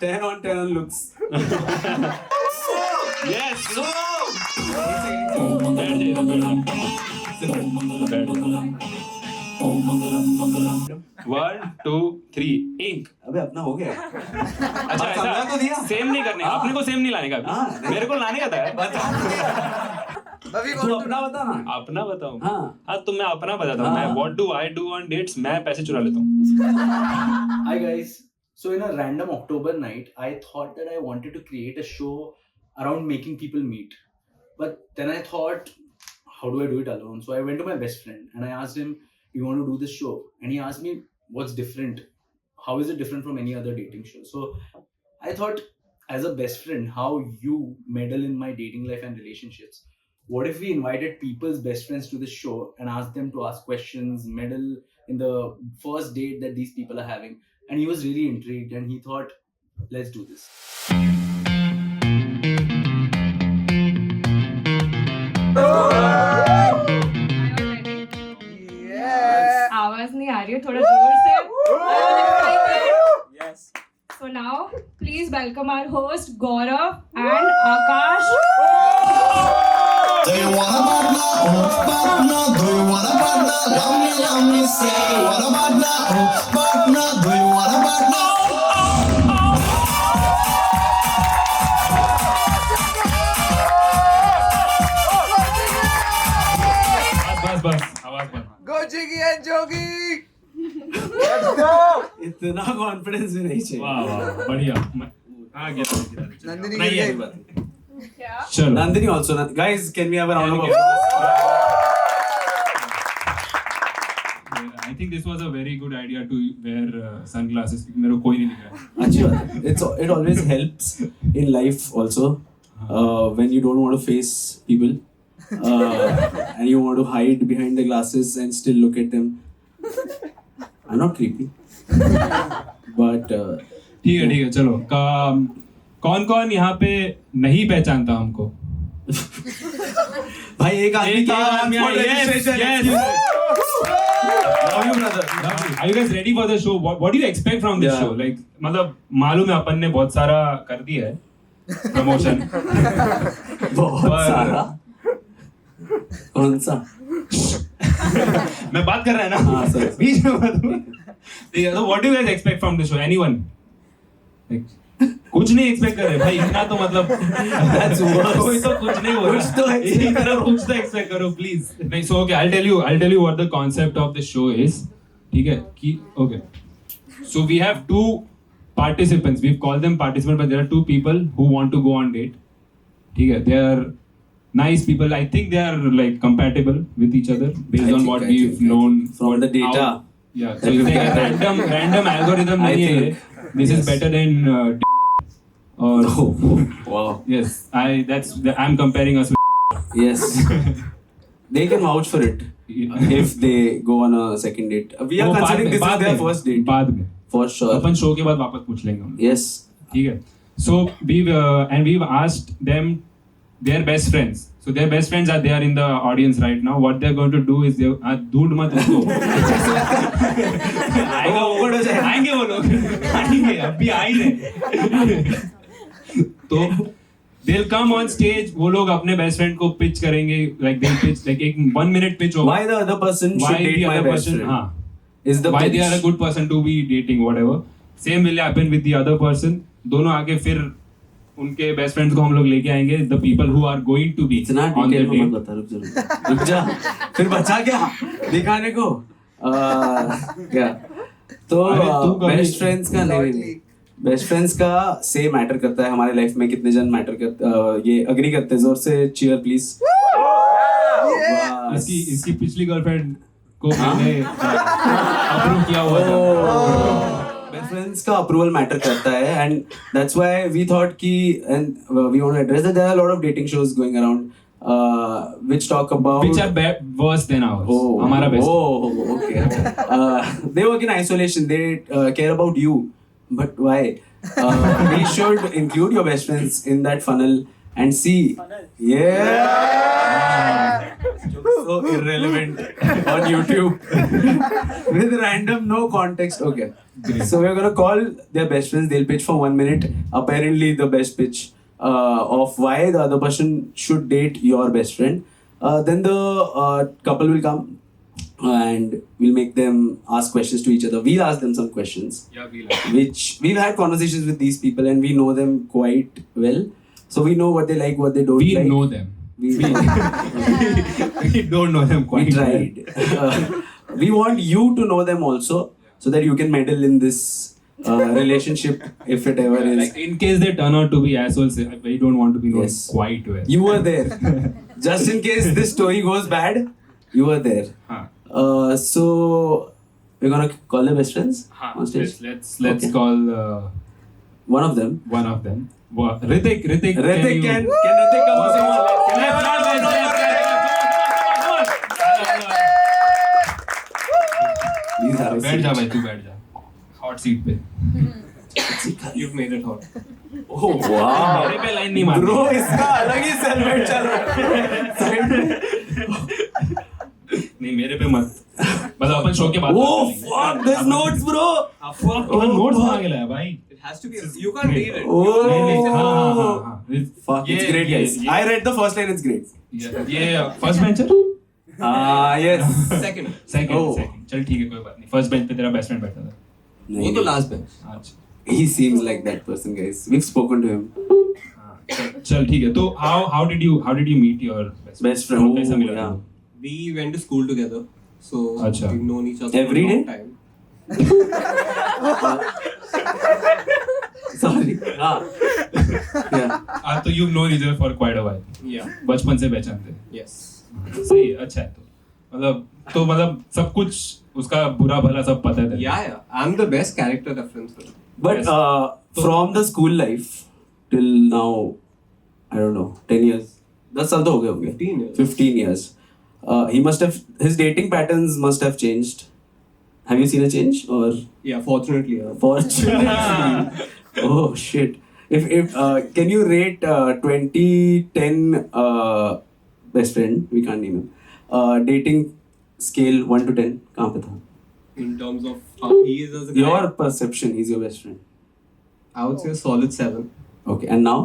10 on 10 on looks. Yes. One, two, three. Ink. अबे अपना हो गया. अच्छा समझा तो दिया. ऐसा सेम नहीं करने का. अपने को सेम नहीं लाने का. मेरे को लाने का था. तू अपना बता ना. अपना बताऊं. हाँ तो मैं अपना बताता हूँ. मैं what do I do on dates? मैं पैसे चुरा लेता हूँ. Hi guys. So in a random October night, I thought that I wanted to create a show around making people meet. But then I thought, how do I do it alone? So I went to my best friend and I asked him, "Do you want to do this show?" And he asked me, "What's different? How is it different from any other dating show?" So I thought, as a best friend, how you meddle in my dating life and relationships. What if we invited people's best friends to this show and asked them to ask questions, meddle in the first date that these people are having? And he was really intrigued and he thought, let's do this. आवाज नहीं आ रही है थोड़ा जोर से. Yes. So now please welcome our host Gaurav and Akash. Do you wanna partner? Partner, do you wanna partner? Love me, say you wanna partner? Partner, do you wanna partner? बस आवाज बंद. Go Jiggy and Jogi. इतना confidence भी नहीं चाहिए. वाह बढ़िया. गया. Nandini नहीं है गिर बात. क्या? चलो. Nandini also. Guys, can we have a round of applause? I think this was a very good idea to wear sunglasses. मेरे को कोई नहीं दिख रहा. अच्छी बात है. It always helps in life also when you don't want to face people and you want to hide behind the glasses and still look at them. I'm not creepy, but ठीक है चलो. कौन यहाँ पे नहीं पहचानता हमको? भाई एक आदमी क्या Love you, brother. Are you guys ready for the show? What do you expect from this show? Like, मतलब मालूम है अपन ने बहुत सारा कर दिया है प्रमोशन. बहुत सारा. कौन सा? मैं बात कर रहा है ना. हाँ सर. बीच में मत. ठीक है. So what do you guys expect from this show? Anyone? Like, कुछ नहीं एक्सपेक्ट कर रहे भाई. इतना तो मतलब कोई तो कुछ नहीं बोल रहा. इसी तरह कुछ तो एक्सपेक्ट करो प्लीज. नहीं. So okay, I'll tell you what the concept of the show is. ठीक है कि okay. So we have two participants. We've called them participants, but there are two people who want to go on date. ठीक है. They are nice people. I think they are like compatible with each other based on what we've known from the data. Yeah. So it's like a random algorithm नहीं है. This is better than or wow. Yes. I'm comparing us with. Yes. They can vouch for it if they go on a second date. We are considering this is their first date. बाद में. For sure. Upon show के बाद वापस पूछ लेंगे हम. Yes. ठीक है. So we've asked them their best friends. So their best friends are there in the audience right now. What they're going to do is they ढूंढ मत उसको. आएंगे वो लोग. आएंगे अभी आए हैं. तो they'll come on stage. वो लोग अपने best friend को pitch करेंगे. Like they'll pitch like एक 1 minute pitch होगा. Why the other person should date my best friend? हाँ. Is the Why pitch. they are a good person to be dating whatever. Same will happen with the other person. दोनों आके फिर उनके best friends को हम लोग लेके आएंगे. The people who are going to be इतना on डिटेल the में date. मत बता. रुक जा. फिर बचा क्या दिखाने को? क्या तो अरे तू कभी- बेस्ट फ्रेंड्स का नहीं. बेस्ट फ्रेंड्स का से मैटर करता है हमारे लाइफ में. कितने जन मैटर करते ये अग्री करते हैं. जोर से चीयर प्लीज. इसकी पिछली गर्लफ्रेंड को मैंने अप्रूव किया हुआ था. बेस्ट फ्रेंड्स का अप्रूवल मैटर करता है and that's why we thought कि and we want to address that there are lot of dating shows going around which talk about Which are worse than ours. हमारा best. Okay. They work in isolation. They care about you. But why? We should include your best friends in that funnel and see. Yeah. So irrelevant on YouTube with random no context. Okay, so we're gonna call their best friends. They'll pitch for 1 minute. Apparently, the best pitch of why the other person should date your best friend. Then the couple will come and we'll make them ask questions to each other. We'll ask them some questions, Yeah, we like. which we've had conversations with these people and we know them quite well. So we know what they like, what they don't We like. know them. We We don't know them quite we tried. We want you to know them also, so that you can meddle in this relationship if it ever well. is. Like in case they turn out to be assholes, we don't want to be known Yes. quite well. You were there. Just in case this story goes bad, you were there. Huh. So we're gonna call the best friends Huh. on stage. Let's Okay. call One of them. one of them. Ritik, Ritik, you- can Ritik come on? Can I applaud this? Please have a बैठ जा seat. भाई, तू बैठ जा. Hot seat पे. You've made it hot. Oh wow. मेरे पे line नहीं मारनी. Bro, इसका अलग ही सेलमेट चल रहा है. Side में. नहीं मेरे पे मत. मतलब अपन शो के बाद. Oh fuck, there's notes, bro. Fuck, तूने notes बना के लाया भाई. It has to be. You can't read it. Oh. हाँ. Fuck, it's great, guys. I read the first line, it's great. ये first bencher? Yes. Second. Second. Oh. चल ठीक है कोई बात नहीं. First bench पे तेरा best friend बैठा था. वो तो last bench. अच्छा. He seems like that person, guys. We've spoken to him. चल ठीक है. तो how did you meet your Best friend. कैसा Oh, मिला? yeah. We went to school together, so Acha. we've known each other Every for a long day? time. Sorry. Yeah. तो you've known each other for quite a while. Yeah. बचपन से पहचानते. Yes. सही है, अच्छा है तो मतलब सब कुछ उसका बुरा भला सब पता है तेरे. Yeah, yeah. I'm the best character reference for it. But Yes. from the school life till now, I don't know, 10 years. 10 साल तो हो गए होंगे. 15 years. 15 years. He must have, his dating patterns must have changed. Have you seen a change or? Yeah, fortunately. Yeah. Fortunately. Oh shit. If can you rate 2010 best friend? We can't name him. Dating scale 1 to 10. कहाँ पे था? In terms of how he is as a guy, Your perception. He's your best friend. I would say a solid 7. Okay. And now?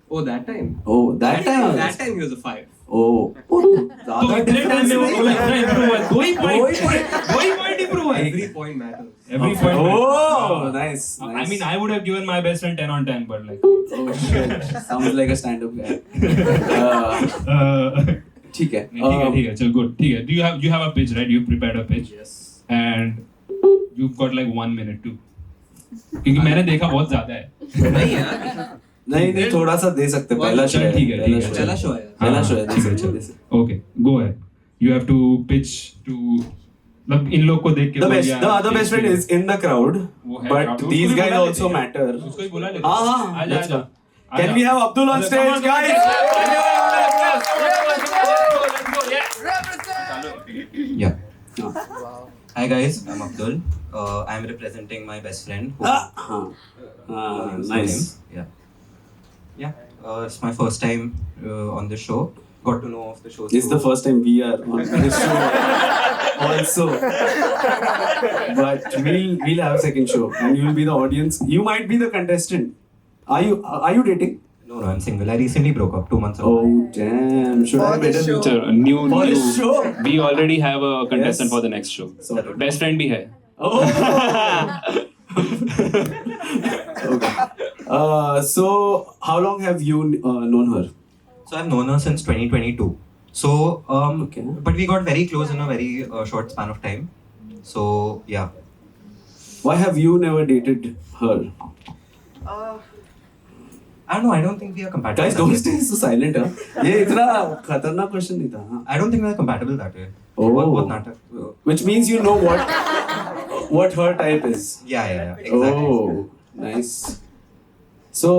Oh, that time. Oh, that time. That time he was a 5. Oh. तो ज़्यादा इतने difference time में वो नहीं बोला इतना improve हुआ. दो ही दो ही point point. improve हुआ. Every point matters. Every point. Oh, nice. I mean, I would have given my best friend 10 on 10, but like. Oh shit. Sounds like a stand-up guy. ठीक है. ठीक है, चल good. ठीक है. You have a pitch, right? You prepared a pitch. Yes. And you've got like 1 minute too. क्योंकि मैंने देखा बहुत ज्यादा है. नहीं यार. नहीं थोड़ा सा दे सकते. पहला शो चल है. ठीक है. पहला show है. पहला हाँ, शो है. दे सकते. Okay, go ahead. You have to pitch to. मतलब इन लोग को देख के. The बोल best, यार, the other best friend is in the crowd, वो है but crowd. उसको these भी guys बुला लेते also हैं. matter. उसको ही बुला लेते. हाँ, आजा, let's आजा. go. Can we have Abdul on stage, guys? Yeah. हाँ. Hi guys, I'm Abdul. I'm representing my best friend. हाँ. Nice. Yeah. Yeah. It's my first time on the show. Got to know of the show. This is the first time we are on this show also. But we'll have a second show and you'll be the audience. You might be the contestant. Are you dating? No, I'm single. I recently broke up 2 months ago. Oh damn! Should I better New. for this show? We already have a contestant Yes. for the next show. Sorry. Best friend भी है. Oh. Okay. So how long have you known her? So I've known her since 2022. So Okay. but we got very close in a very short span of time. So yeah. Why have you never dated her? I don't know. I don't think we are compatible. Guys, that don't way. stay so silent. Huh? ये इतना खतरनाक question नहीं था. हाँ. I don't think we are compatible that way. Oh. What matter? Which means you know what her type is. Yeah. Exactly. Oh, nice. So,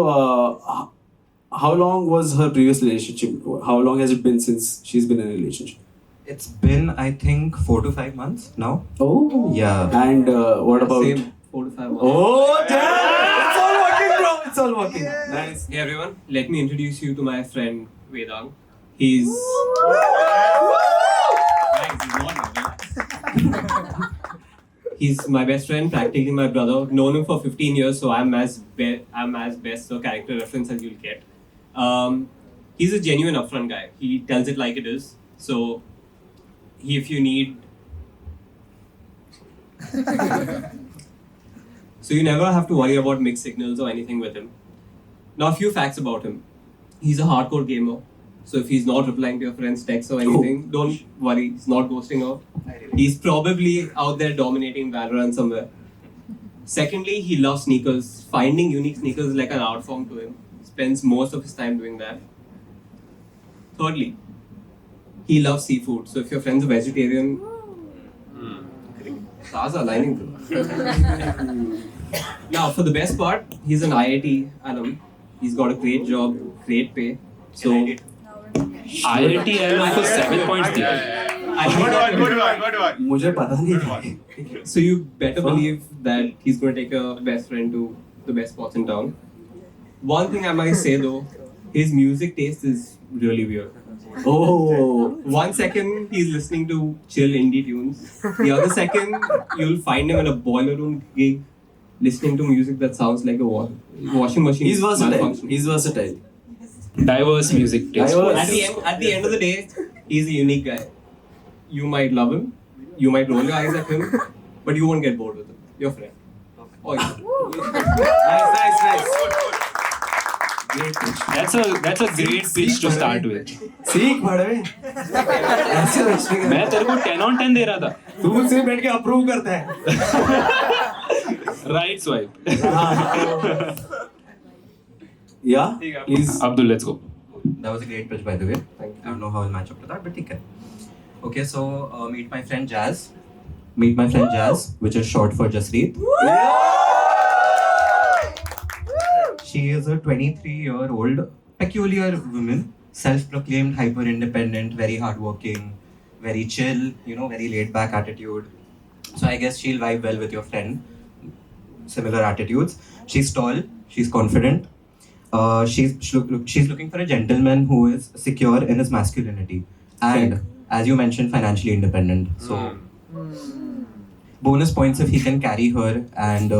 how long was her previous relationship? How long has it been since she's been in a relationship? It's been, I think, 4 to 5 months now. Oh, Yeah. And what about? Same 4 to 5 months. Oh, damn! It's all working, bro. It's all working. Nice. Hey everyone, let me introduce you to my friend Vedang. He's he's my best friend, practically my brother. Known him for 15 years, so I'm as best a character reference as you'll get. He's a genuine upfront guy. He tells it like it is. So, if you need, so you never have to worry about mixed signals or anything with him. Now, a few facts about him. He's a hardcore gamer. So if he's not replying to your friend's texts or anything, don't worry. He's not ghosting her. He's probably out there dominating Valorant somewhere. Secondly, he loves sneakers. Finding unique sneakers is like an art form to him. He spends most of his time doing that. Thirdly, he loves seafood. So if your friend's a vegetarian, stars are aligning. Now, for the best part, he's an IIT alum. He's got a great job, great pay. So, IIT alum को 7 points दिया. मुझे पता नहीं. So you better believe that he's going to take your best friend to the best spots in town. One thing I might say though, his music taste is really weird. Oh. 1 second he's listening to chill indie tunes. The other second you'll find him in a boiler room gig listening to music that sounds like a washing machine. He's versatile. malfunctioning. He's versatile. Diverse music taste. Diverse. At the end of the day, he's a unique guy. You might love him, you might roll your eyes at him, but you won't get bored with him. Your friend. Oh, yeah. Nice. Great pitch. That's a great pitch to start with. सीख बड़े. ऐसे रचने का. मैं तेरे को 10 on 10 दे रहा था. तू मुझसे बैठ के अप्रूव करता है. Right swipe. Yeah. Please. Abdul, let's go. That was a great pitch, by the way. Thank you. I don't know how I'll match up to that, but okay. Okay, so meet my friend Jazz. Meet my friend Jazz, which is short for Jaspreet. She is a 23-year-old peculiar woman, self-proclaimed hyper-independent, very hardworking, very chill, very laid-back attitude. So I guess she'll vibe well with your friend. Similar attitudes. She's tall. She's confident. She's looking for a gentleman who is secure in his masculinity and, as you mentioned, financially independent. So, bonus points if he can carry her and.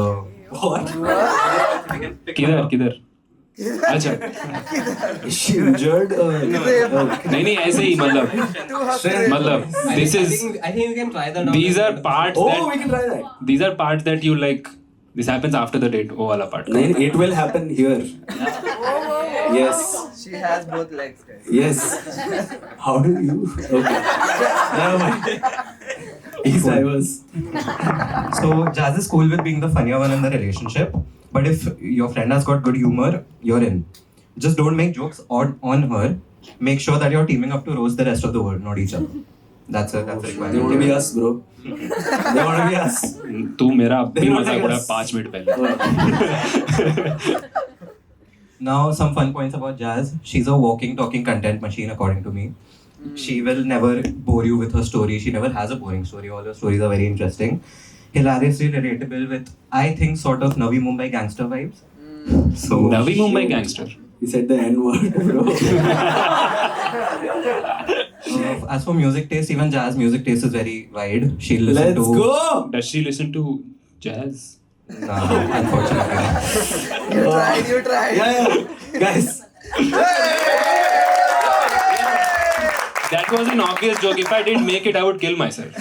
What? किधर? अच्छा. Is she injured? नहीं ऐसे ही मतलब this is I think you can try that out. these are parts Oh, we can try that. these are parts that you like. This happens after the date. Oh, wala part. No, it will happen here. Yes. She has both legs, guys. Yes. How do you? Okay. Never mind. He's diverse. So, Jazz is cool with being the funnier one in the relationship. But if your friend has got good humor, you're in. Just don't make jokes on her. Make sure that you're teaming up to roast the rest of the world, not each other. That's a They want to requirement. be us, bro. They want to be us. तू मेरा अब भी They don't मजाक like उड़ा us. 5 minute पहले. Now, some fun points about Jazz. She's a walking, talking content machine, according to me. She will never bore you with her story. She never has a boring story. All her stories are very interesting. Hilariously relatable with, I think, sort of Navi Mumbai gangster vibes. So, Navi Mumbai gangster. He said the N word, bro. as for music taste, even Jazz music taste is very wide. She'll listen Let's to. go. Does she listen to jazz? No, unfortunately. You tried. Yeah. Guys. That was an obvious joke. If I didn't make it, I would kill myself.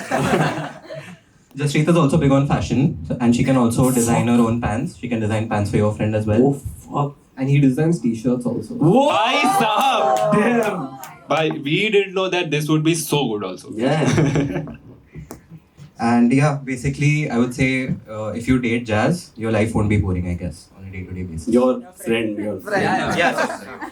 Jaspreet is also big on fashion, and she can also design her own pants. She can design pants for your friend as well. Oh, fuck. And he designs t-shirts also. Whoa. Bhai sahab. Damn. Bhai, we didn't know that this would be so good also. Yeah. And yeah, basically, I would say if you date Jazz, your life won't be boring, I guess, on a day-to-day basis. Your friend. Yes.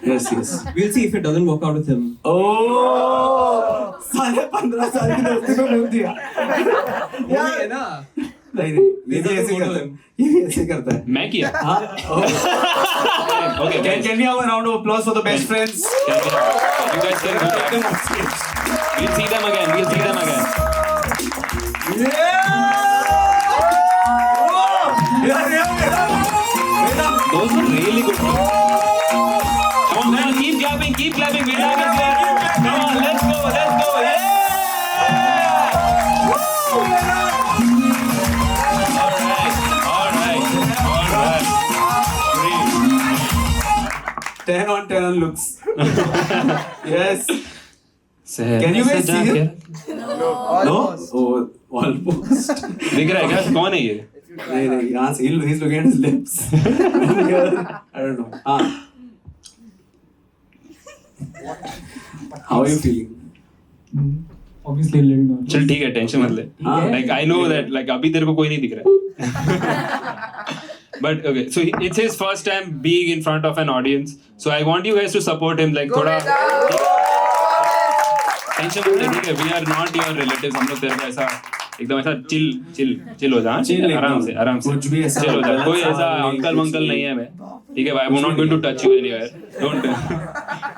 We'll see if it doesn't work out with him. Oh. साले 15 साल की दोस्ती को रोक दिया. है ना? नहीं. ये भी ऐसे करता है. ये भी ऐसे करता है. मैं किया. हाँ. Okay. Can we have a round of applause for the best friends? You guys can do that. We'll see them again. Yeah! Those were really good. Come on, man, keep clapping. We'll have it. 10 on 10 on looks. Yes. Can you guys see him? No? Oh, almost. दिख रहा है क्या? कौन है ये? नहीं, यहाँ से he's looking at his lips. I don't know. How are you feeling? Obviously a little nervous. चल ठीक है, टेंशन मत ले. Like I know that like अभी तेरे को कोई नहीं दिख रहा है. But okay, so it's his first time being in front of an audience. So I want you guys to support him. Like थोड़ा टेंशन मत ले, ठीक है? We are not your relatives. हम लोग तेरे को ऐसा एकदम ऐसा चिल हो जा, आराम से कुछ भी ऐसा चिल हो जा. कोई ऐसा अंकल नहीं है मैं, ठीक है भाई? I'm not going to touch you anywhere. Don't.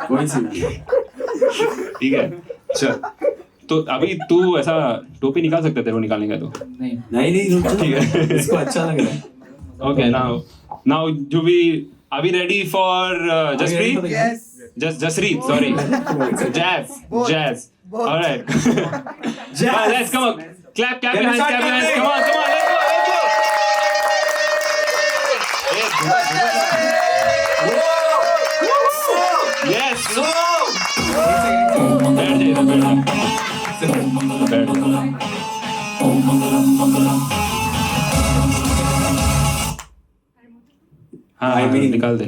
कोई सी ठीक है, चल. तो अभी तू ऐसा टोपी निकाल सकता है, तेरे को निकालने का तो. नहीं रुक, ठीक है, इसको अच्छा लग रहा है. Okay, now are we ready for Jaspreet? Yes. Jaspreet, sorry. Jazz. All right. Let's come on. Clap your hands. Come on, let's go. Yes. बैठ जा. हाँ, निकाल दे.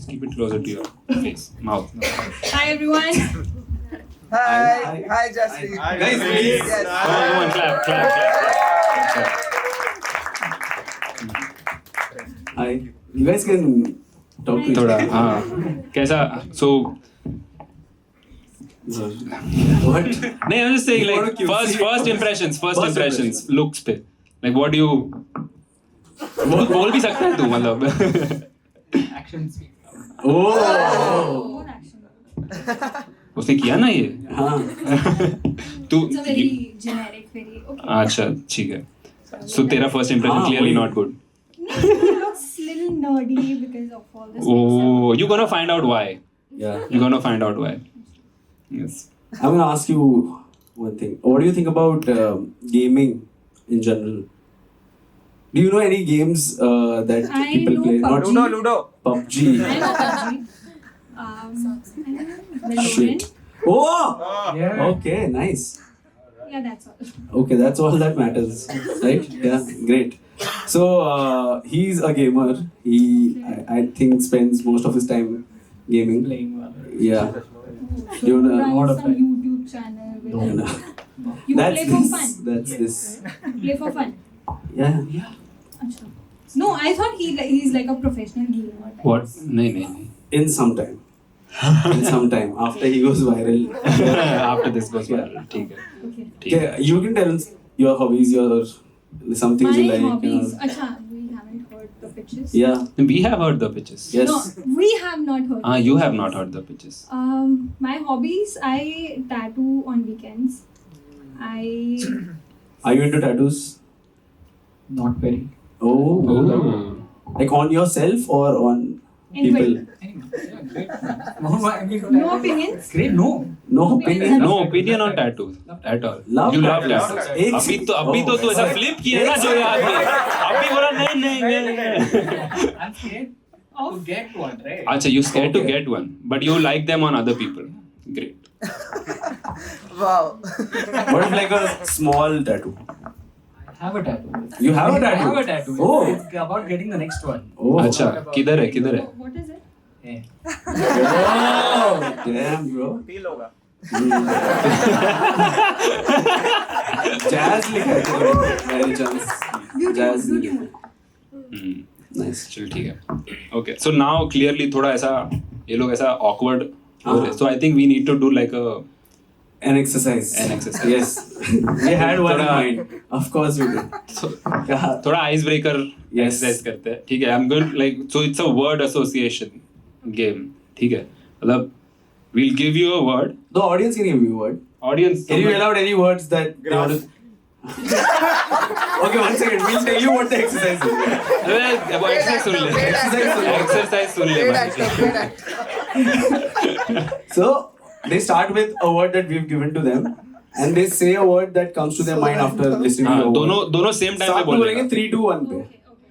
Keep it closer to your face, mouth. Hi everyone. Hi, Jaspreet. Guys, please. Yes. Come on, clap. Hi. You guys can talk to each थोड़ा other. हाँ. कैसा? So What? नहीं, I'm just saying like first impressions looks पे. Like what do you बोल भी सकता है तू, मतलब. Actions. Oh. उसने किया ना ये. हाँ. तू It's a very generic, very okay. अच्छा ठीक है. So तेरा first impression clearly not good. No, it looks little nerdy because of all this. Oh, you're gonna find out why. Yeah. You're gonna find out why. Yes. I'm gonna ask you one thing. What do you think about gaming in general? Do you know any games that I people know play? PUBG. Not Ludo. PUBG. I know PUBG. Valorant. Shit. Oh! Yeah. Okay, nice. Yeah, that's all. Okay, that's all that matters, right? Yeah, great. So he's a gamer. I think spends most of his time gaming. Playing Valorant. Yeah. So You know, run lot of some time. YouTube channel. You know. You That's play for this. fun. That's this. Play for fun. Yeah. Achha. No, I thought he's like a professional gamer. type. What? नहीं. In some time. After he goes viral. After this goes viral. ठीक है. Okay. ठीक है. Okay, you can tell us your hobbies, some things you My like. hobbies. Achha, we haven't heard the pitches. Yeah. We have heard the pitches. Yes. No, we have not heard. You have not heard the pitches. My hobbies, I tattoo on weekends. Are you into tattoos? Not very. Oh. Oh. Like on yourself or on people? No, I mean, No opinions? Great, no. No opinion. No opinion on tattoos at all. Love You love tattoos. tattoos. अभी तो तू ऐसा flip किया ना जो याद नहीं. अभी बोला नहीं. I'm scared to get one, right? अच्छा, you scared to get one, but you like them on other people. Great. Wow. What if like a small tattoo? I have a tattoo. You have a I tattoo? have a tattoo. Oh. It's about getting the next one. Oh. अच्छा, किधर है? What is it? Yeah. Oh, damn, bro. Feel होगा. Jazz लिखा है तेरे को, मेरे chance. Jazz. Nice. चल ठीक है. Okay, so now clearly थोड़ा ऐसा ये लोग ऐसा awkward हो रहे. So I think we need to do like An exercise. Yes. We had one in mind. Of course we did. so Yeah. थोड़ा icebreaker Yes. exercise करते हैं. ठीक है. I'm going like so it's a word association game. ठीक है. मतलब we'll give you a word. The audience can give you a word. Audience. Can you allow any words that they want to... Okay, 1 second. We'll tell you what the exercise is. वो exercise सुन ले. Exercise सुन ले. Great actor. So they start with a word that we've given to them, and they say a word that comes to their mind after listening to हाँ, the word. दोनों same time पे Start बोलेंगे. बोलेंगे 3, 2, 1 पे.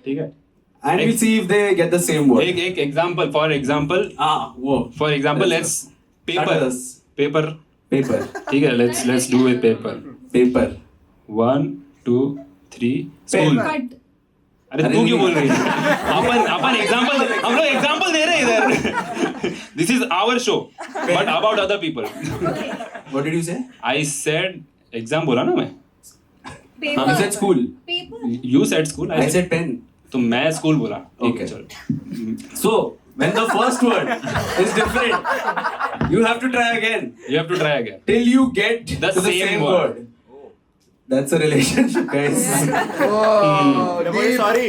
ठीक है. And we'll see if they get the same word. एक example, for example, वो. for example, let's Start paper, with us. paper. Paper. ठीक है, let's do with paper. Paper. 1, 2, 3. School. Cut. अरे तू क्यों बोल रही है? अपन एग्जांपल हम लोग एग्जांपल दे रहे हैं इधर. This is our show, but about other people. What did you say? I said exam बोला ना मैं. Paper. You said school. Paper. You said school. I said pen. तो मैं स्कूल बोला. ठीक है Okay. चल. So, when the first word is different, you have to try again You have to try again. till you get The to the same same word. word. That's a relationship, guys. Oh, deep. sorry.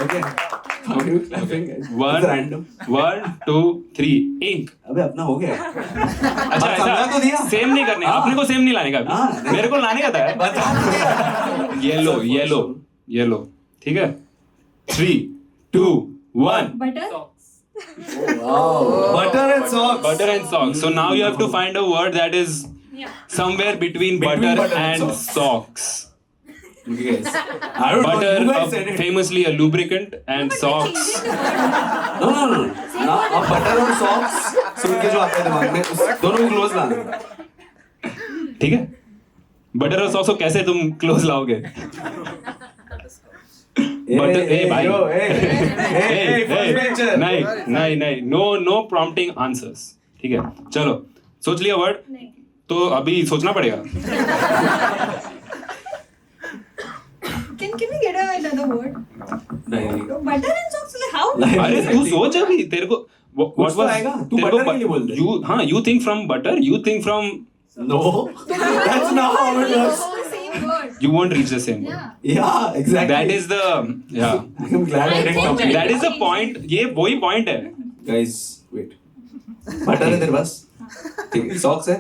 Okay. How are you clapping, guys? One. It's random. 1, 2, 3. Ink. अबे अपना हो गया. अच्छा समझा तो दिया. ऐसा same नहीं करने. हाँ. अपने को सेम नहीं लाने का. हाँ. मेरे को लाने का था. बता दिया. येलो. ठीक है. 3, 2, 1. Butter. Wow. Butter and socks. Butter and socks. So now you have to find a word that is Yeah. somewhere between Between butter and socks. Okay, guys. I don't know. Butter, You guys said it. famously a lubricant, and socks. No. ना अब butter और socks सुन के जो आता है दिमाग में उस दोनों को close लाना. ठीक है. बटर और सॉक्स को कैसे तुम क्लोज लाओगे? Butter, hey, bhai. नहीं, no prompting answers. ठीक है, चलो, सोच लिया वर्ड? नहीं. तो अभी सोचना पड़ेगा. Can we get another word? नहीं. Butter and socks. Like how? अरे तू सोच अभी, तेरे को कुछ तो आएगा. तू butter के लिए बोल दे. you think from butter, you think from. No. That's not how it works. The same word. You won't reach the same word. Yeah. Yeah, exactly. That is the I'm glad I didn't complete. that is the point. ये वही point है. Guys, wait. Butter है तेरे पास? ठीक है. Socks है?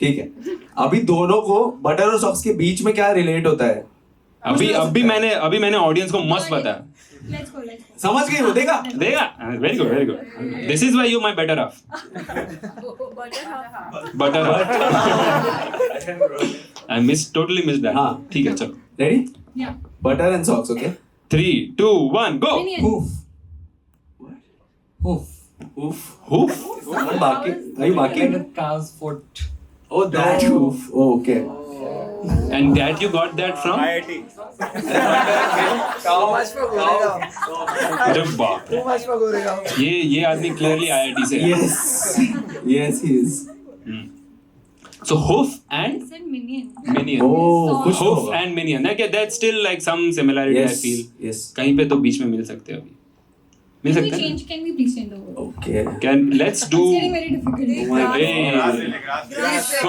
ठीक है. अभी दोनों को बटर और सॉक्स के बीच में क्या रिलेट होता है? अभी मैंने ऑडियंस को मस्त बताया. Let's go. समझ गई हो देगा? देगा. Very good. This is why you my better half. Butter half. I totally missed that. हाँ. ठीक है, चलो. Ready? Yeah. Butter and socks, okay? 3, 2, 1, go. Minion. Oof. Hoof. Are you barking? Cow's foot. Oh, that hoof. Oh, okay. And that you got that from? Too much for Goregaon. अरे बाप रे. Too much for Goregaon. ये आदमी clearly IIT से है. Yes, he is. So hoof and I said minion. minion. Oh, Socks. कुछ तो Hoof होगा. and minion. Okay, that's still like some similarity I Yes, feel. yes. कहीं पे तो बीच में मिल सकते हैं अभी. मिल Can we सकते हैं? change? Can we please change the word? Okay. Let's do. It's getting very difficult. Oh my Hey. Grass. So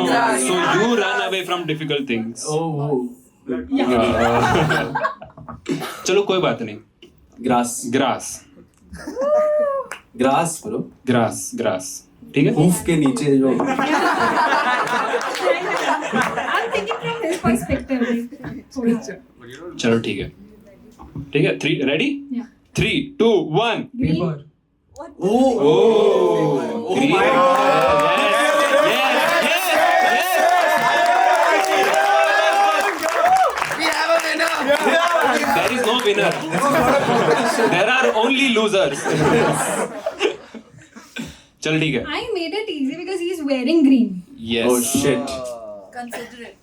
you run away from difficult things. Oh. चलो कोई बात नहीं. Grass. Grass, bro. Grass. ठीक है? Hoof के नीचे जो. I'm thinking from his perspective. Like, चलो ठीक है. 3 ready? Yeah. 3, 2, 1. Green. Oh. Green. my God. Yes. We have a winner. There is no winner. There are only losers. चल ठीक है. I made it easy because he is wearing green. Yes. Oh shit. Consider it.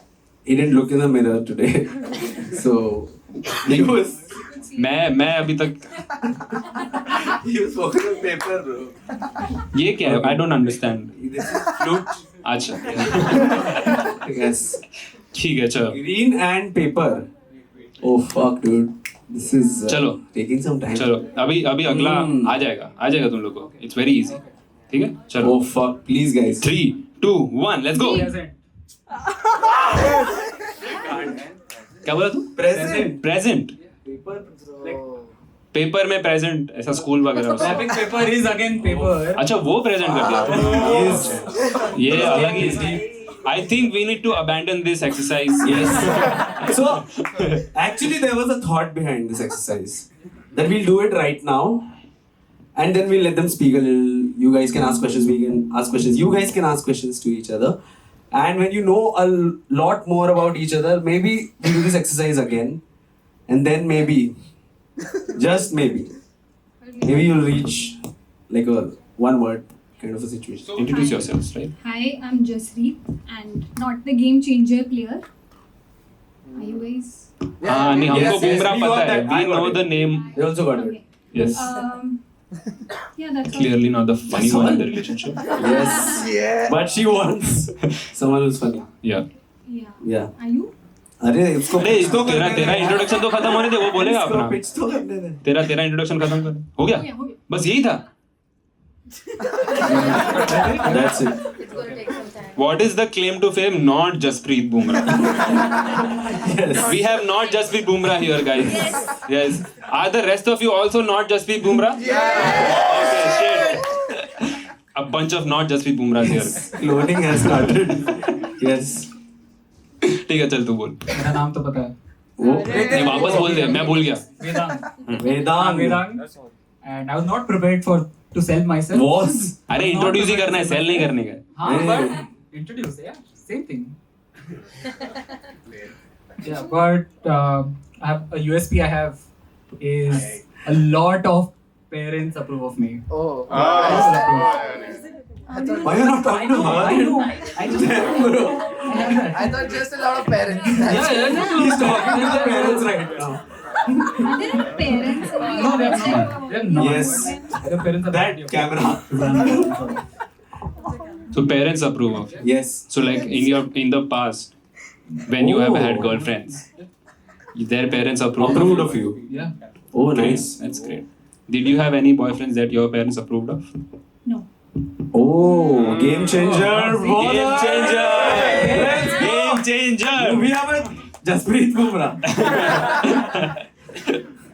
He didn't look in the mirror today. So he was मैं अभी तक walking on paper, bro. ये क्या है? I don't understand. This is flute. अच्छा. Yes. ठीक है चलो. Green and paper. Oh fuck, dude. This is चलो. taking some time. चलो अभी अगला आ जाएगा तुम लोग को. It's very easy. ठीक है चलो. Oh fuck, please guys. 3, 2, 1, let's go. क्या बोला तू? Present. पेपर में प्रेजेंट ऐसा स्कूल वगैरह होता है. Wrapping paper is again paper. अच्छा वो प्रेजेंट कर दिया तुमने. ये अलग ही. I think we need to abandon this exercise. Yes. So actually there was a thought behind this exercise that we'll do it right now and then we'll let them speak a little. You guys can ask questions, we can ask questions. You guys can ask questions to each other And when you know a lot more about each other, maybe we do this exercise again, and then maybe, just maybe you'll reach like a one word kind of a situation. So introduce yourselves, right? Hi, I'm Jaspreet and not the game changer player. Are you guys? हाँ नहीं हमको Yes, Bumrah we got पता है. that. I We got know it. the name. They also got it. Okay. Yes. Yeah, that's all. Clearly not the funny one in the relationship. Yes, Yeah. but she wants someone who's funny. Yeah. Yeah. Yeah. Are you? अरे इसको अरे इसको तेरा introduction तो खत्म होने दे, वो बोलेगा अपना. पिच तो करने दे. तेरा इंट्रोडक्शन खत्म कर. हो गया? हो गया. बस यही था. That's it. It's going to take some time. What is the claim to fame? Not Jasprit Bumrah. Yes. We have not Jasprit Bumrah here, guys. Yes. Are the rest of you also not Jasprit Bumrah? Okay, shit. A bunch of not Jasprit Bumrahs here. Cloning has started. Yes. ठीक है चल तू बोल. मेरा नाम तो पता है. वो नहीं वापस बोल दे, मैं भूल गया. Vedant. Vedang Vedant. And I was not prepared to sell myself. was. अरे इंट्रोड्यूस ही करना है, सेल नहीं करने का. हाँ, Hey. but introduce, yeah, same thing. Yeah, but I have a USP I have is a lot of parents approve of me. Oh. Parents approve. Why you not talking to her? I know. Bro. I thought just a lot of parents. Yeah. He's talking to the parents right now. Are there any parents? No, they're not. They're not. Yes. Their parents are That camera. So parents approve of. Yes. So like in the past, when you have had girlfriends, their parents Approved of you. Yeah. Oh, Okay, nice. That's great. Did you have any boyfriends that your parents approved of? No. Oh, game changer. Game changer. Game changer. We have a Jasprit Bumrah.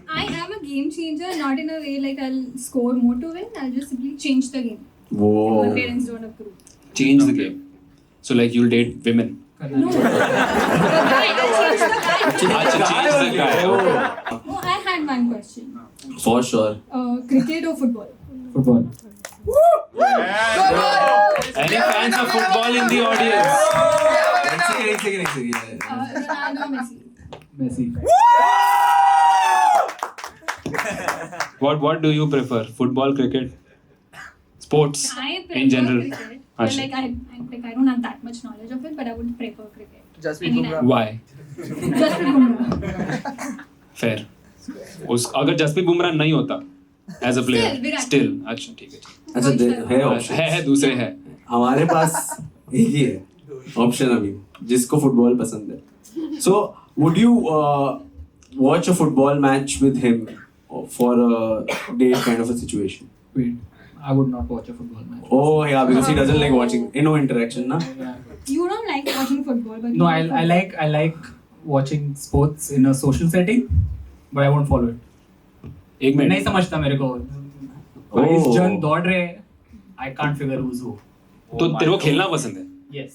I am a game changer, not in a way like I'll score more to win. I'll just simply change the game. My Whoa. parents don't approve. Change the game. So like you'll date women. No. The guy, I'll change the guy. Acha, change the guy. Okay. Oh, I had one question. For sure. Cricket or football? Football. Any fans of football in the audience? Next second. Ronaldo or Messi? Messi. What do you prefer? Football, cricket, sports I prefer in general? cricket. But Acha. like I don't have that much knowledge of it, but I would prefer cricket. Jasprit Any Bumrah. time. Why? Jasprit Bumrah. Fair. अगर जसप्रीत बुमराह नहीं होता as a Still, player Virat. Still अच्छा ठीक है अच्छा है option है दूसरे है हमारे पास एक ही है ऑप्शन अभी जिसको फुटबॉल पसंद है so would you watch a football match with him for a date kind of a situation Wait, I would not watch a football match. Oh yeah, because he doesn't like watching. No interaction, na? You don't like watching football, but No, I like watching sports in a social setting, but I won't follow it. एक नहीं minute समझता मेरे को. Oh. 22 जन दौड़ रहे हैं. I can't figure who's who. तो तेरे को खेलना पसंद है Yes.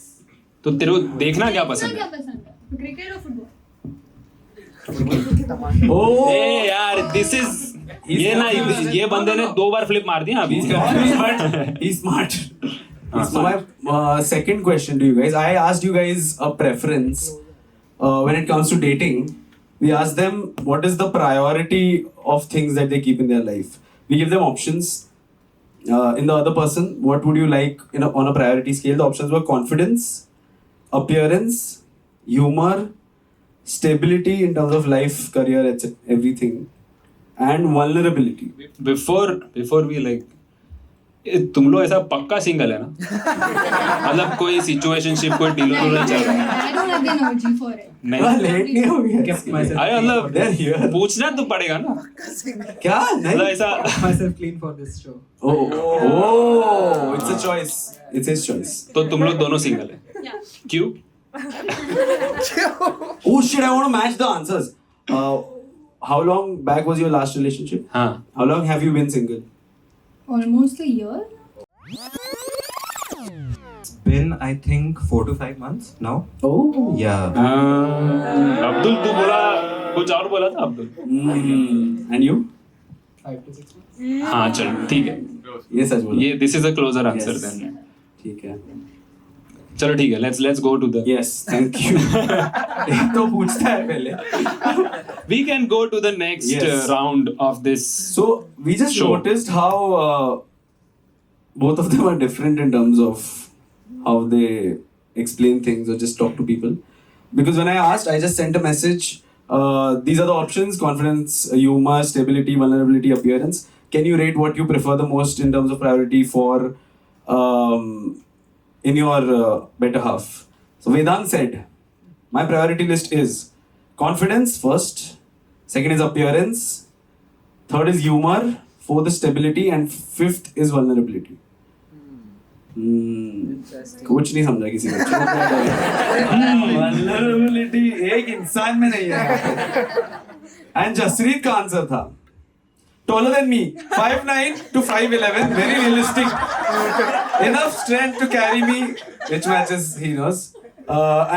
तो तेरे को देखना क्या पसंद क्या है पसंद है? Cricket or football? Oh! ए यार दिस इज ये ना ये बंदे ने 2 बार फ्लिप मार दिया अभी He's confused, but he's smart. So my second question to you guys, I asked you guys a preference when it comes to dating. We asked them what is the priority of things that they keep in their life. We give them options. In the other person, what would you like on a priority scale? The options were confidence, appearance, humor, stability in terms of life, career, etc., everything, and vulnerability. Before we like तुम लोग ऐसा पक्का single है ना मतलब कोई situationship कोई deal नहीं चल रहा है I don't have the energy for it. नहीं लेट नहीं हो गया Kept myself अरे मतलब They're here. पूछना तो पड़ेगा ना क्या मतलब नहीं ऐसा myself clean for this show. oh it's a choice, it's his choice. तो तुम लोग दोनों सिंगल है Yeah. क्यों Oh shit, I want to match the answers. How long back was your last relationship? हाँ How long have you been single? Almost a year. It's been, I think, 4 to 5 months now. Oh Yeah. Abdul तू बोला कुछ और बोला था Abdul and you? 5 to 6 months. हाँ चल ठीक है ये सच बोला ये this is a closer answer Yes. Then ठीक है चलो ठीक है, let's go to the. Yes, thank you. एक तो पूछता है पहले. We can go to the next Yes. round of this. So we just Sure. noticed how both of them are different in terms of how they explain things or just talk to people. Because when I asked, I just sent a message. These are the options: confidence, humor, stability, vulnerability, appearance. Can you rate what you prefer the most in terms of priority for in your better half? So Vedant said, my priority list is confidence first, second is appearance, third is humor, fourth is stability, and fifth is vulnerability. कुछ नहीं समझा किसी को. Vulnerability एक इंसान में नहीं है. And जसरीत का आंसर था taller than me, 5'9" to 5'11", very realistic. Enough strength to carry me, which matches he knows.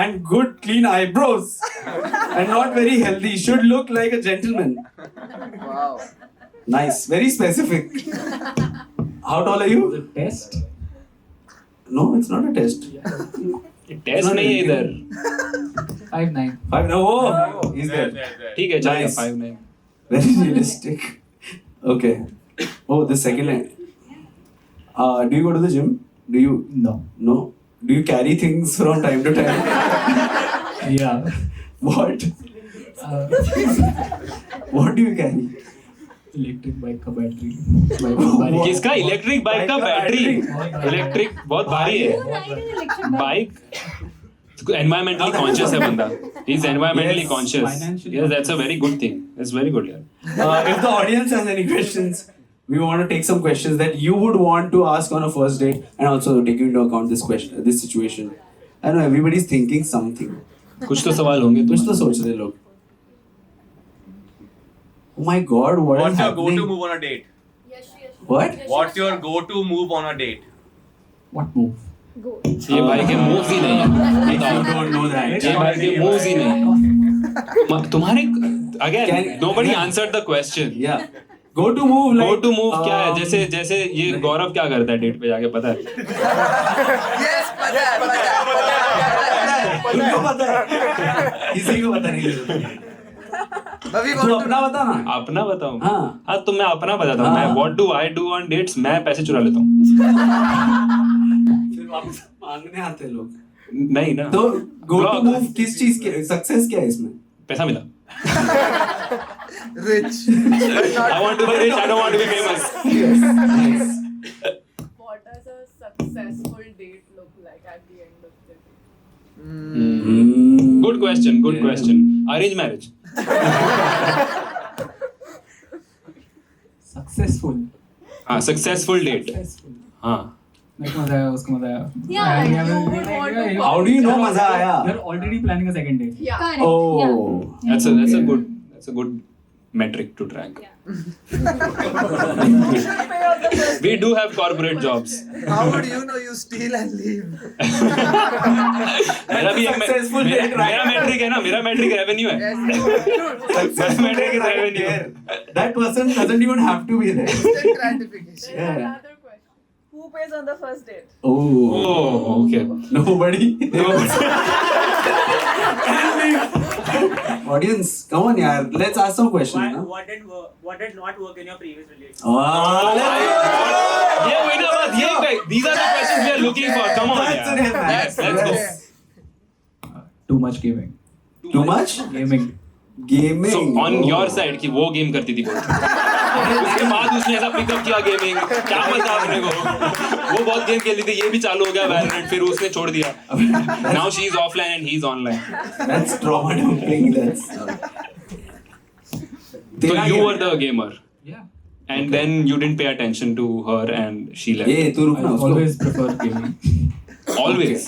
And good clean eyebrows. And not very healthy. Should look like a gentleman. Wow. Nice, very specific. How tall are you? The test. No, it's not a test. Test नहीं है इधर. 5'9". 5'9". Oh, he's there. ठीक है, चलेगा Nice. 5'9". Very realistic. Okay. Oh, the second line. Do you go to the gym? Do you? No. No. Do you carry things from time to time? Yeah. What? What do you carry? Electric bike का battery. किसका electric bike का battery? Electric बहुत भारी है. You ride an electric bike. Bike environmentally conscious है बंदा. He's environmentally Yes, conscious. financially Yes, that's a very good thing. It's very good, yeah. If the audience has any questions, we want to take some questions that you would want to ask on a first date, and also taking into account this situation. I know everybody's thinking something. कुछ तो सवाल होंगे. कुछ तो सोच रहे लोग. Oh my God! What's What's your happening? go-to move on a date? What? What's your go-to move on a date? What move? ये भाई के moves ही नहीं है. You don't know that. ये भाई के moves ही नहीं है. तुम्हारे again Can- nobody yeah. answered the question. Yeah. Go to move like. Go to move क्या है? जैसे ये गौरव क्या करता है डेट पे जाके पता है? Yes, पता है. तुमको पता है? किसी को पता नहीं. अभी तू अपना बता ना. अपना बताऊं? हाँ. तो मैं अपना बताता हूँ. मैं हाँ. what do I do on dates? मैं पैसे चुरा लेता हूँ. फिर वापस मांगने आते लोग. नहीं ना. तो go to Vlog. move किस चीज के सक्सेस क्या है इसमें? पैसा मिला. rich. I want to be rich. I don't want to be famous. Nice. What does a successful date look like at the end of the day? Good question. Good Yeah. question. Arranged marriage. Successful. हाँ, successful date. Successful. हाँ. मेरे को मजा आया, उसको मजा आया. Yeah, And you we would want to- How do you know मजा आया? You're already planning a second date. Yeah. Correct. Oh. That's a good metric to track. We do have corporate jobs. How would you know you steal and leave? मेरा भी एक Successful date, right? मेरा metric है ना. मेरा metric revenue है. मेरा metric revenue. That person doesn't even have to be there. Instant gratification. Then Yeah. another question. Who pays on the first date? Oh. Oh, okay. Nobody. Audience, come on, yaar. Let's ask some questions. Na? What did not work in your previous relationship? ये वही ना बात. ये these are the questions we are looking for. Come on, That's यार. it, man. Yes, let's go. Too much gaming. Too much? Gaming. Gaming. So on Oh. your side कि वो game करती थी बोल. उसके बाद उसने ऐसा पिकअप किया गेमिंग. क्या पता अपने को. वो बहुत गेम खेलती थी. ये भी चालू हो गया Valorant. फिर उसने छोड़ दिया. Now she is offline and he is online. That's trauma dumping. That's. So you were the gamer. Yeah. And then you didn't pay attention to her and she left. ये तू I रुकना उसको. always prefer gaming. Always.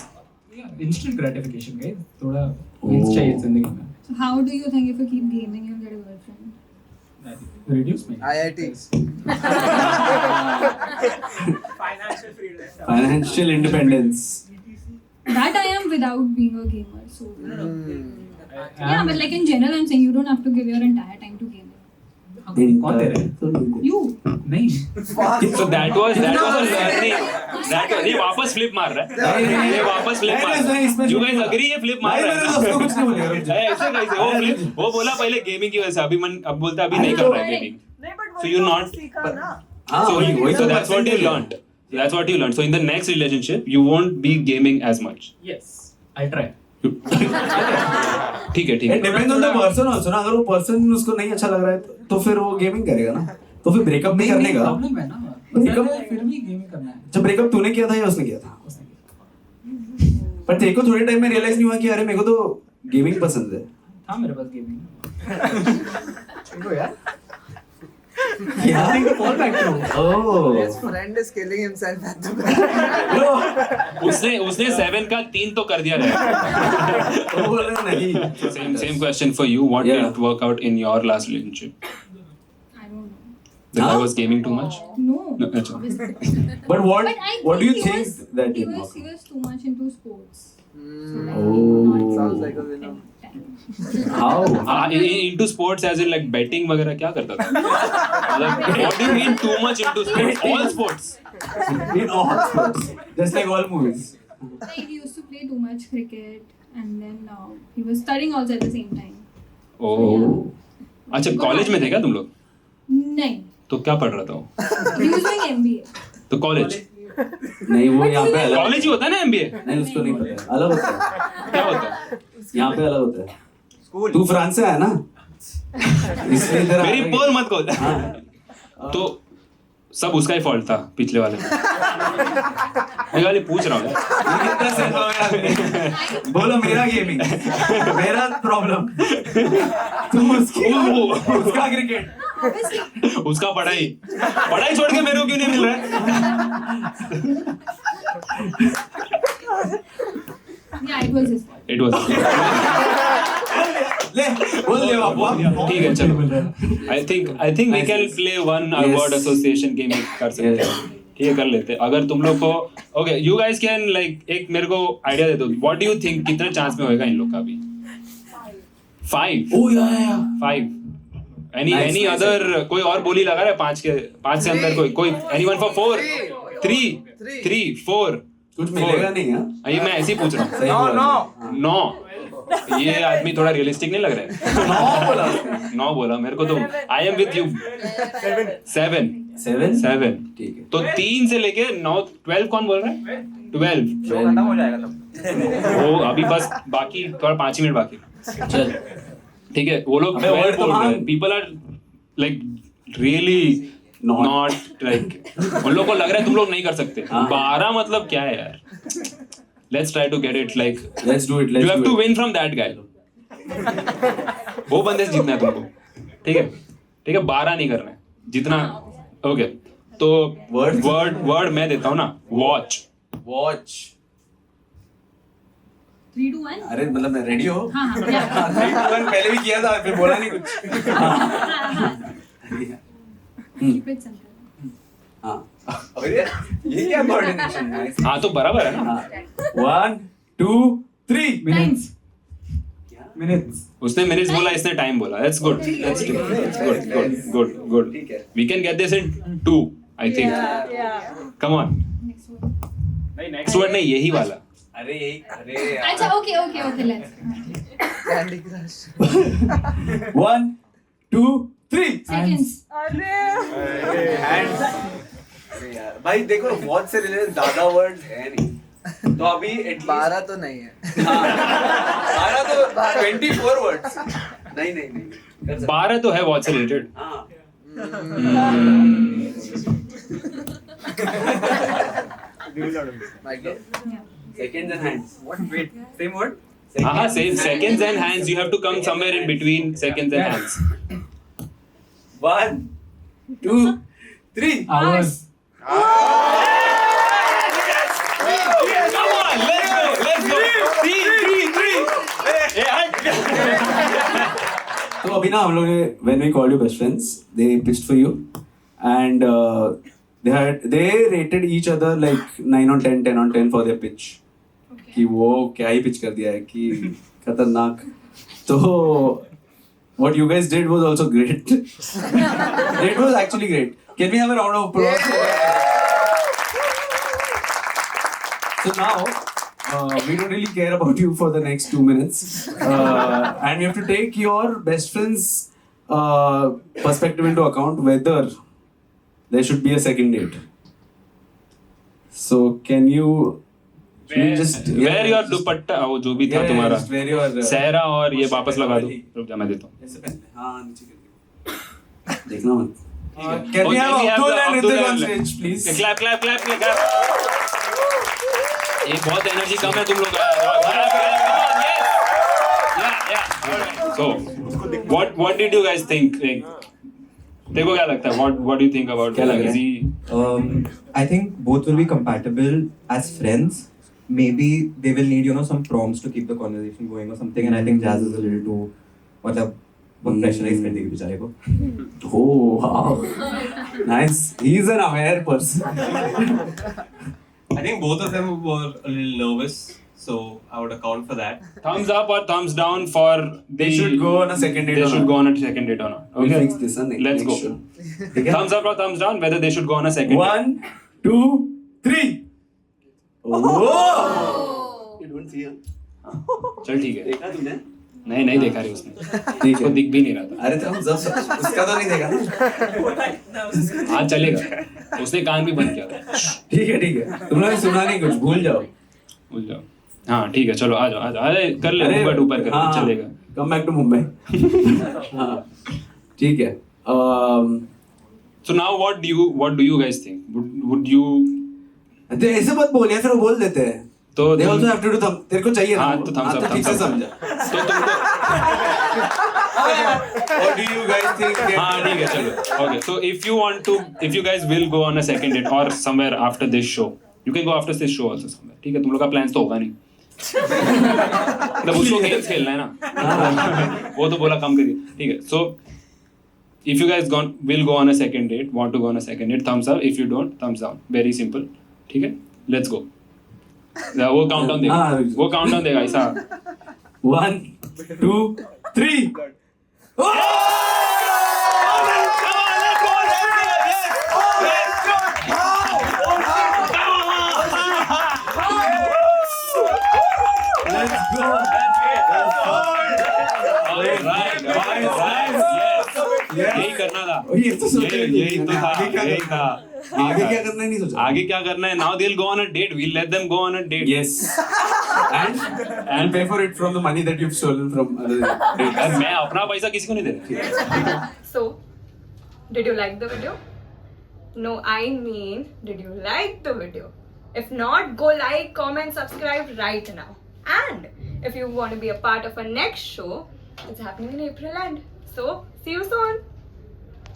Yeah, instant gratification, guys. थोड़ा wins चाहिए जिंदगी में. So how do you think if you keep gaming you'll get a girlfriend? Reduce me. IIT. Financial freedom. Financial independence. That I am without being a gamer. So yeah, but like in general I'm saying you don't have to give your entire time to gaming. कौन दे रहा है? You. नहीं. So that was a learning. ये वापस flip मार रहा है. ये वापस flip मार रहा है. You guys agree ये flip मार रहा है? उसको कुछ नहीं बोलेगा. ऐसे कैसे? वो बोला पहले गेमिंग की वजह से, अब बोलता है अभी नहीं कर रहा है gaming. So you're not. So that's what you learned. That's what you learned. So in the next relationship, you won't be gaming as much. Yes, I'll try. ठीक है. It depends on the person also ना. अगर वो person उसको नहीं अच्छा लग रहा है तो फिर वो गेमिंग करेगा ना. तो फिर ब्रेकअप नहीं करने का. प्रॉब्लम है ना. Breakup- फिर भी गेमिंग करना है. जब ब्रेकअप तूने किया था या उसने किया था? पर तेरे को थोड़े टाइम में रियलाइज नहीं हुआ कि अरे मेरे को तो गेमिंग पसंद है. था मेरे पास गेमिंग. देखो यार. Nothing to fall back to. Oh. His friend is killing himself at the back. उसने 7 का 3 तो कर दिया है. वो बोल रहा नहीं. Same question for you. What Yeah. didn't work out in your last relationship? I don't know. The guy was gaming too much. No. No, अच्छा. But what I do you he think was, that he didn't was, work? he was too much into sports. Oh. Sounds like a winner. How? Into sports as in like betting वगैरह क्या करता था? मतलब what do you mean too much into sports? All sports. In all sports, just like all movies. Like he used to play too much cricket, and then he was studying also at the same time. Oh. अच्छा college में थे क्या तुम लोग? नहीं. तो क्या पढ़ रहा था वो? He was doing MBA. तो कॉलेज? नहीं वो यहाँ पे अलग. कॉलेज ही होता है ना MBA? नहीं उसको नहीं पता है. अलग होता है. क्या होता है? यहाँ पे अलग होता है. तू फ्रांस से आया ना? इसलिए इधर मेरी पोल मत खोल. हाँ. तो सब उसका ही फॉल्ट था पिछले वाले में. मैं खाली पूछ रहा हूँ. ये कितना सही हो गया. बोलो मेरा गेमिंग, मेरा प्रॉब्लम. तुम उसका क्रिकेट, उसका पढ़ाई छोड़ के मेरे को क्यों नहीं मिल रहा है? Yeah, it was his fault. It was. ले बोल दे बाबू. ठीक है चलो. I think we can play one word association game कर सकते हैं. ठीक है कर लेते हैं. अगर तुम लोग को okay, you guys can like एक मेरे को आइडिया दे दो. What do you think कितना चांस में होएगा इन लोग का अभी? 5. Oh yeah. 5. Any other कोई और बोली लगा रहा है 5 से अंदर कोई anyone for 4? 3 4 कुछ मिलेगा नहीं हाँ. ये मैं ऐसे ही पूछ रहा हूँ. 9 ये आदमी थोड़ा रियलिस्टिक नहीं लग रहा है. 9 बोला मेरे को तो. I am with you. 7 ठीक है. तो 3 से लेके 9 12 कौन बोल रहा है? 12 खत्म हो जाएगा तब. वो अभी बस बाकी थोड़ा 5 मिनट बाकी. चल ठीक है वो लोग 12 बोल रहे हैं. People are like really not like उन लोगों को लग रहा है तुम लोग नहीं कर सकते. 12 मतलब क्या है यार? Let's try to get it like. Let's do it. You have to win from that guy. वो बंदे से जीतना है तुमको. ठीक है 12 नहीं करना है जितना. ओके तो वर्ड मैं देता हूँ ना. वॉच. 3, 2, 1. अरे मतलब मैं रेडी हो. हाँ. 3, 2, 1 पहले भी किया था फिर बोला नहीं कुछ. Keep it simple. हाँ. अरे ये क्या कोऑर्डिनेशन है? हाँ तो बराबर है ना. 1 2 3 Minutes. उसने मिनट्स बोला इसने टाइम बोला. That's good. Good. We can get this in 2 I think. Yeah. Come on. Next word नहीं यही वाला. अरे अच्छा okay, let's. Candy Crush. 1 2 3 Seconds. भाई देखो वॉच से रिलेटेड ज्यादा वर्ड्स है नहीं तो अभी 12 तो नहीं है. 12 तो 24 वर्ड्स. नहीं 12 तो है वॉच से रिलेटेड. हाँ. My guess. Seconds and hands. What? Wait. Same word? हाँ same seconds and hands. You have to come somewhere in between seconds and hands. 1 2 3 Hours. Come on, let's go. 3. तो अभी ना हम लोग ने when we called you best friends they pitched for you and they rated each other like 9 on 10 10 on 10 for their pitch. कि वो क्या ही pitch कर दिया है कि खतरनाक. तो what you guys did was also great. It was actually great. Can we have a round of applause? So now, we don't really care about you for the next 2 minutes. And we have to take your best friend's perspective into account whether there should be a second date. So can you just wear your dupatta वो जो भी था तुम्हारा wear your सहरा और ये वापस लगा दो रुक जा मैं देता हूँ ऐसे पहनते हैं। हाँ नीचे करके देखना मत Can we have Abdul and Ritik on stage please? Clap, clap, clap, clap. ये बहुत एनर्जी कम है तुम लोग का। So, what did you guys think? देखो क्या लगता है? What do you think about? क्या लग रहा है? Is he? I think both will be compatible as friends. Maybe they will need, some prompts to keep the conversation going or something. And I think Jazz is a little too, बहुत pressurized कर देगी बेचारे को. Oh wow, nice. He's an aware person. I think both of them were a little nervous, so I would account for that. Thumbs up or thumbs down for They should go on a second date. They should go on a second date or not. We'll Okay, fix this. let's go. Show. Thumbs up or thumbs down whether they should go on a second date. 1, 2, 3. Oh! You don't see him. चल ठीक है देखा तुमने? नहीं देखा रे उसने ठीक उसको है. दिख भी नहीं रहा था अरे तो हम जब उसका तो नहीं देखा ना. हाँ चलेगा उसने कान भी बंद किया था ठीक है. तुम लोग ने सुना नहीं कुछ, भूल जाओ. भूल जाओ हाँ ठीक है चलो आ जाओ अरे कर ले ऊपर कर हाँ, चलेगा Come back to Mumbai. हाँ, ठीक है. So now what do you guys think? Would you तो ऐसे मत बोल या फिर वो बोल देते हैं. तो They also have to do thumb. तेरे को चाहिए ना? हाँ तो thumbs up तो ठीक से समझा. तो तुमको What do you guys think? हाँ ठीक है चलो okay so if you guys will go on a second date or somewhere after this show you can go after this show also somewhere ठीक है तुम लोग का plans तो होगा नहीं मतलब उसको गेम्स खेलना है ना वो तो बोला कम करिए ठीक है so if you guys will go on a second date want to go on a second date thumbs up if you don't thumbs down very simple ठीक है let's go वो काउंटडाउन देगा ऐसा 1, 2, 3. यही करना था ये तो सोचा यही तो था यही था आगे क्या करना है नहीं सोचा. आगे क्या करना है now they'll go on a date we'll let them go on a date Yes. And pay for it from the money that you've stolen from other dates. यार मैं अपना पैसा किसी को नहीं दे रहा So, did you like the video? No, I mean, did you like the video? If not, go like, comment, subscribe right now. And if you want to be a part of our next show, it's happening in April end. So, see you soon.